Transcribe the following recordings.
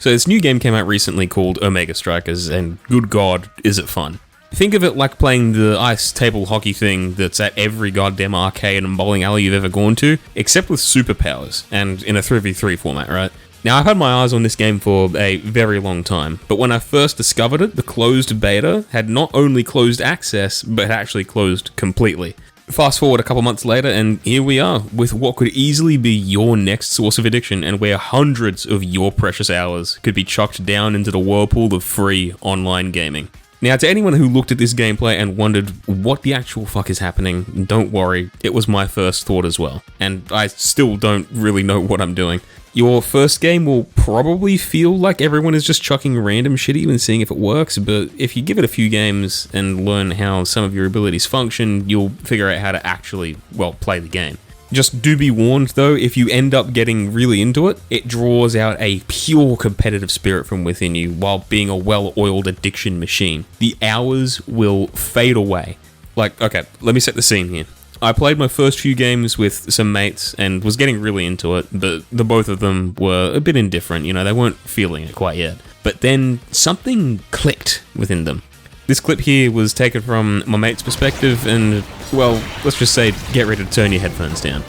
So this new game came out recently called Omega Strikers, and good god, is it fun. Think of it like playing the ice table hockey thing that's at every goddamn arcade and bowling alley you've ever gone to, except with superpowers, and in a 3v3 format, right? Now, I've had my eyes on this game for a very long time, but when I first discovered it, the closed beta had not only closed access, but had actually closed completely. Fast forward a couple months later, and here we are, with what could easily be your next source of addiction, and where hundreds of your precious hours could be chucked down into the whirlpool of free online gaming. Now, to anyone who looked at this gameplay and wondered what the actual fuck is happening, don't worry, it was my first thought as well, and I still don't really know what I'm doing. Your first game will probably feel like everyone is just chucking random shit at you and seeing if it works, but if you give it a few games and learn how some of your abilities function, you'll figure out how to actually, well, play the game. Just do be warned though, if you end up getting really into it, it draws out a pure competitive spirit from within you while being a well-oiled addiction machine. The hours will fade away. Like, okay, let me set the scene here. I played my first few games with some mates and was getting really into it, but the both of them were a bit indifferent, you know, they weren't feeling it quite yet. But then something clicked within them. This clip here was taken from my mate's perspective and, well, let's just say, get ready to turn your headphones down.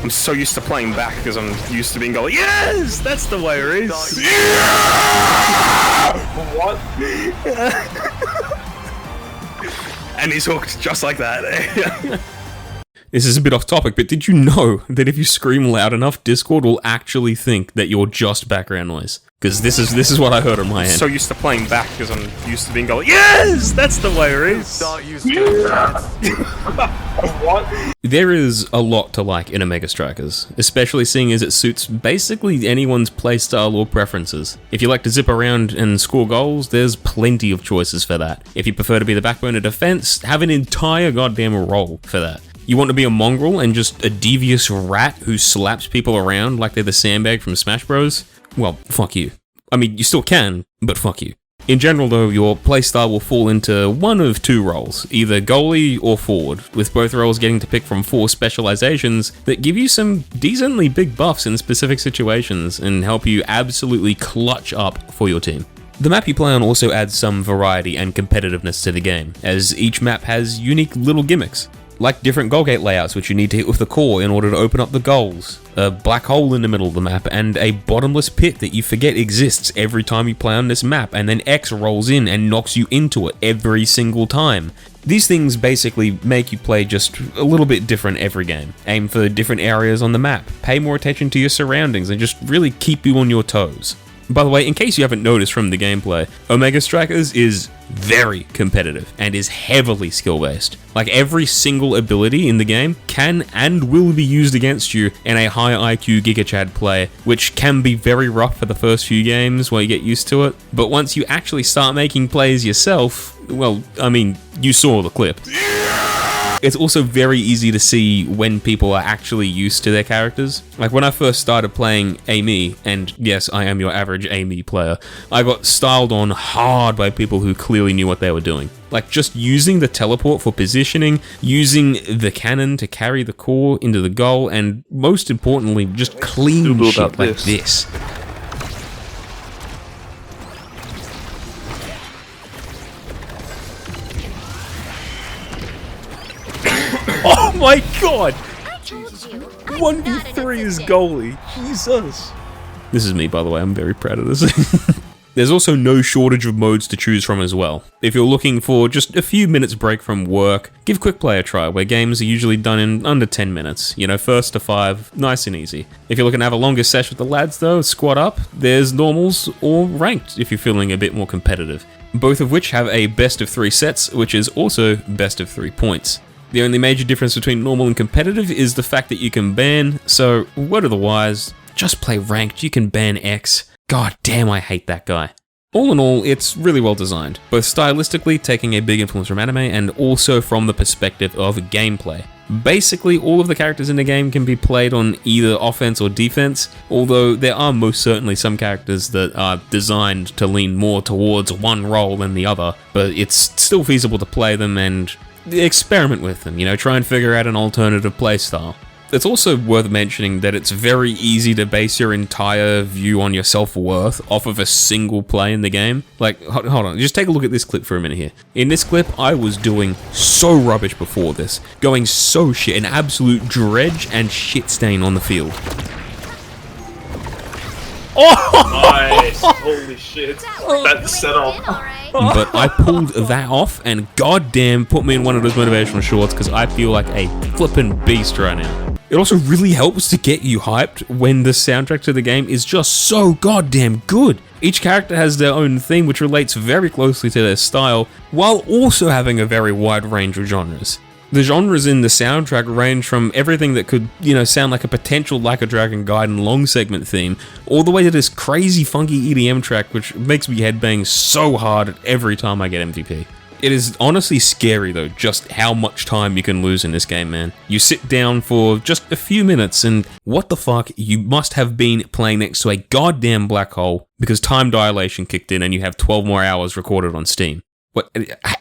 I'm so used to playing back because I'm used to being going, yes, that's the way it is. Yeah! What? And he's hooked just like that. This is a bit off topic, but did you know that if you scream loud enough, Discord will actually think that you're just background noise? Because this is what I heard on my end. So used to playing back because I'm used to being going, yes, that's the way it is. What? There is a lot to like in Omega Strikers, especially seeing as it suits basically anyone's playstyle or preferences. If you like to zip around and score goals, there's plenty of choices for that. If you prefer to be the backbone of defense, have an entire goddamn role for that. You want to be a mongrel and just a devious rat who slaps people around like they're the sandbag from Smash Bros? Well, fuck you. I mean, you still can, but fuck you. In general though, your playstyle will fall into one of two roles, either goalie or forward, with both roles getting to pick from 4 specializations that give you some decently big buffs in specific situations and help you absolutely clutch up for your team. The map you play on also adds some variety and competitiveness to the game, as each map has unique little gimmicks. Like different goal gate layouts which you need to hit with the core in order to open up the goals, a black hole in the middle of the map, and a bottomless pit that you forget exists every time you play on this map, and then X rolls in and knocks you into it every single time. These things basically make you play just a little bit different every game. Aim for different areas on the map, pay more attention to your surroundings, and just really keep you on your toes. By the way, in case you haven't noticed from the gameplay, Omega Strikers is very competitive and is heavily skill-based. Like every single ability in the game can and will be used against you in a high IQ Giga Chad play, which can be very rough for the first few games while you get used to it. But once you actually start making plays yourself, well, I mean, you saw the clip. It's also very easy to see when people are actually used to their characters. Like when I first started playing Amy, and yes, I am your average Amy player, I got styled on hard by people who clearly knew what they were doing. Like just using the teleport for positioning, using the cannon to carry the core into the goal, and most importantly, just clean shit like this. Oh my god! 1v3 is goalie. Jesus. This is me, by the way. I'm very proud of this. There's also no shortage of modes to choose from as well. If you're looking for just a few minutes break from work, give Quick Play a try, where games are usually done in under 10 minutes. You know, first to 5, nice and easy. If you're looking to have a longer sesh with the lads though, squad up, there's normals or ranked if you're feeling a bit more competitive. Both of which have a best of 3 sets, which is also best of 3 points. The only major difference between normal and competitive is the fact that you can ban, so word of the wise, just play ranked, you can ban X. God damn, I hate that guy. All in all, it's really well designed, both stylistically taking a big influence from anime and also from the perspective of gameplay. Basically, all of the characters in the game can be played on either offense or defense, although there are most certainly some characters that are designed to lean more towards one role than the other, but it's still feasible to play them and experiment with them, you know, try and figure out an alternative playstyle. It's also worth mentioning that it's very easy to base your entire view on your self-worth off of a single play in the game. Like, hold on, just take a look at this clip for a minute here. In this clip, I was doing so rubbish before this, going so shit, an absolute dredge and shit stain on the field. Nice. Holy shit. That set off. But I pulled that off, and goddamn put me in one of those motivational shorts because I feel like a flippin' beast right now. It also really helps to get you hyped when the soundtrack to the game is just so goddamn good. Each character has their own theme which relates very closely to their style, while also having a very wide range of genres. The genres in the soundtrack range from everything that could, sound like a potential Like a Dragon Gaiden long segment theme, all the way to this crazy funky EDM track which makes me headbang so hard every time I get MVP. It is honestly scary though, just how much time you can lose in this game, man. You sit down for just a few minutes and what the fuck, you must have been playing next to a goddamn black hole because time dilation kicked in and you have 12 more hours recorded on Steam. What?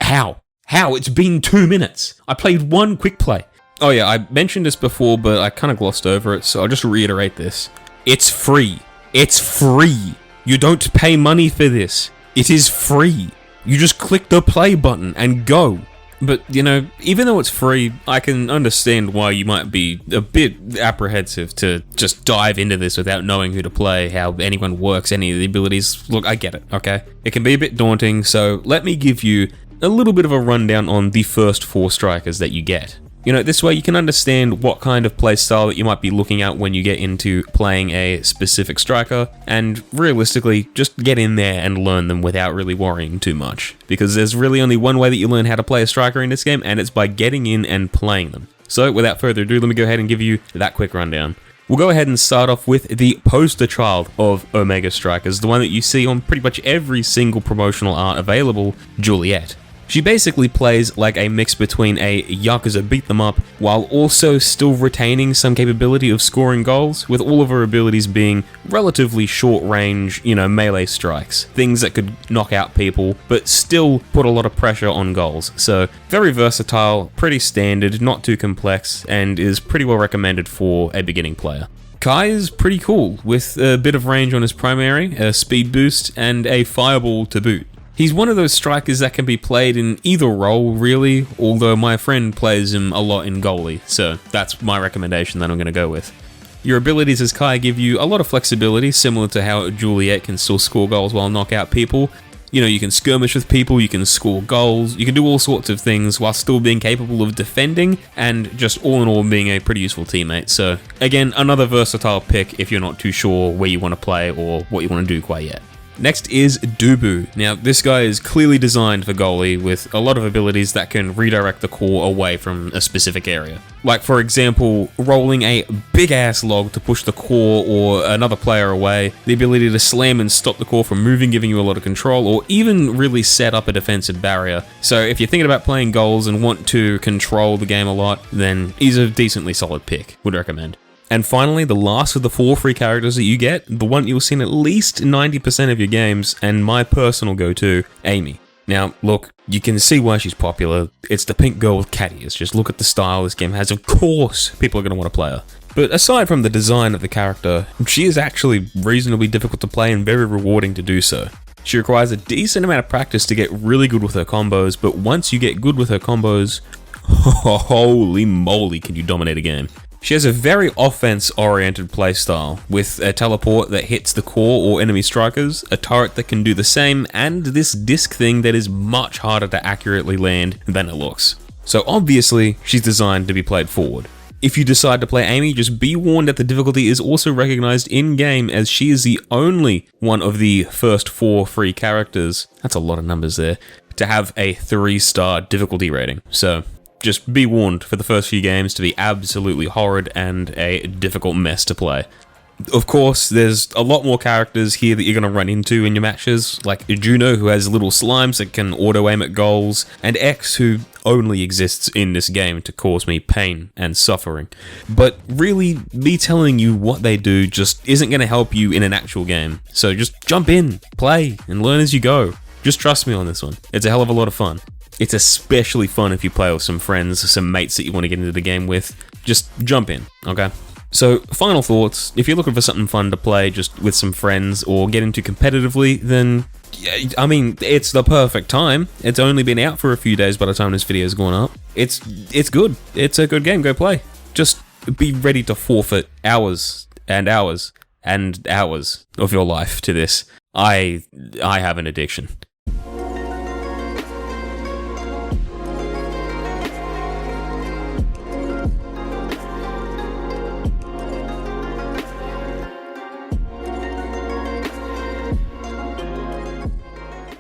How? How? It's been 2 minutes. I played one quick play. Oh yeah, I mentioned this before, but I kind of glossed over it, so I'll just reiterate this. It's free. It's free. You don't pay money for this. It is free. You just click the play button and go. But, even though it's free, I can understand why you might be a bit apprehensive to just dive into this without knowing who to play, how anyone works, any of the abilities. Look, I get it, okay? It can be a bit daunting, so let me give you a little bit of a rundown on the first 4 strikers that you get. This way you can understand what kind of playstyle that you might be looking at when you get into playing a specific striker, and realistically, just get in there and learn them without really worrying too much. Because there's really only one way that you learn how to play a striker in this game, and it's by getting in and playing them. So without further ado, let me go ahead and give you that quick rundown. We'll go ahead and start off with the poster child of Omega Strikers, the one that you see on pretty much every single promotional art available, Juliet. She basically plays like a mix between a Yakuza beat-them-up while also still retaining some capability of scoring goals, with all of her abilities being relatively short-range, melee strikes. Things that could knock out people, but still put a lot of pressure on goals. So, very versatile, pretty standard, not too complex, and is pretty well recommended for a beginning player. Kai is pretty cool, with a bit of range on his primary, a speed boost, and a fireball to boot. He's one of those strikers that can be played in either role, really, although my friend plays him a lot in goalie, so that's my recommendation that I'm going to go with. Your abilities as Kai give you a lot of flexibility, similar to how Juliet can still score goals while knock out people. You can skirmish with people, you can score goals, you can do all sorts of things while still being capable of defending, and just all in all being a pretty useful teammate. So, again, another versatile pick if you're not too sure where you want to play or what you want to do quite yet. Next is Dubu. Now, this guy is clearly designed for goalie with a lot of abilities that can redirect the core away from a specific area. Like, for example, rolling a big-ass log to push the core or another player away, the ability to slam and stop the core from moving, giving you a lot of control, or even really set up a defensive barrier. So if you're thinking about playing goals and want to control the game a lot, then he's a decently solid pick. Would recommend. And finally, the last of the 4 free characters that you get, the one you'll see in at least 90% of your games, and my personal go-to, Amy. Now, look, you can see why she's popular. It's the pink girl with cat ears. Just look at the style this game has. Of course, people are going to want to play her. But aside from the design of the character, she is actually reasonably difficult to play and very rewarding to do so. She requires a decent amount of practice to get really good with her combos, but once you get good with her combos, holy moly, can you dominate a game. She has a very offense-oriented playstyle, with a teleport that hits the core or enemy strikers, a turret that can do the same, and this disc thing that is much harder to accurately land than it looks. So obviously, she's designed to be played forward. If you decide to play Amy, just be warned that the difficulty is also recognized in-game, as she is the only one of the first 4 free characters, that's a lot of numbers there, to have a 3-star difficulty rating. So just be warned for the first few games to be absolutely horrid and a difficult mess to play. Of course, there's a lot more characters here that you're going to run into in your matches, like Juno, who has little slimes that can auto-aim at goals, and X, who only exists in this game to cause me pain and suffering. But really, me telling you what they do just isn't going to help you in an actual game. So just jump in, play, and learn as you go. Just trust me on this one. It's a hell of a lot of fun. It's especially fun if you play with some friends, some mates that you want to get into the game with. just jump in, okay? So, final thoughts. If you're looking for something fun to play just with some friends or get into competitively, then, I mean, it's the perfect time. It's only been out for a few days by the time this video's gone up. It's good. It's a good game. Go play. Just be ready to forfeit hours and hours and hours of your life to this. I have an addiction.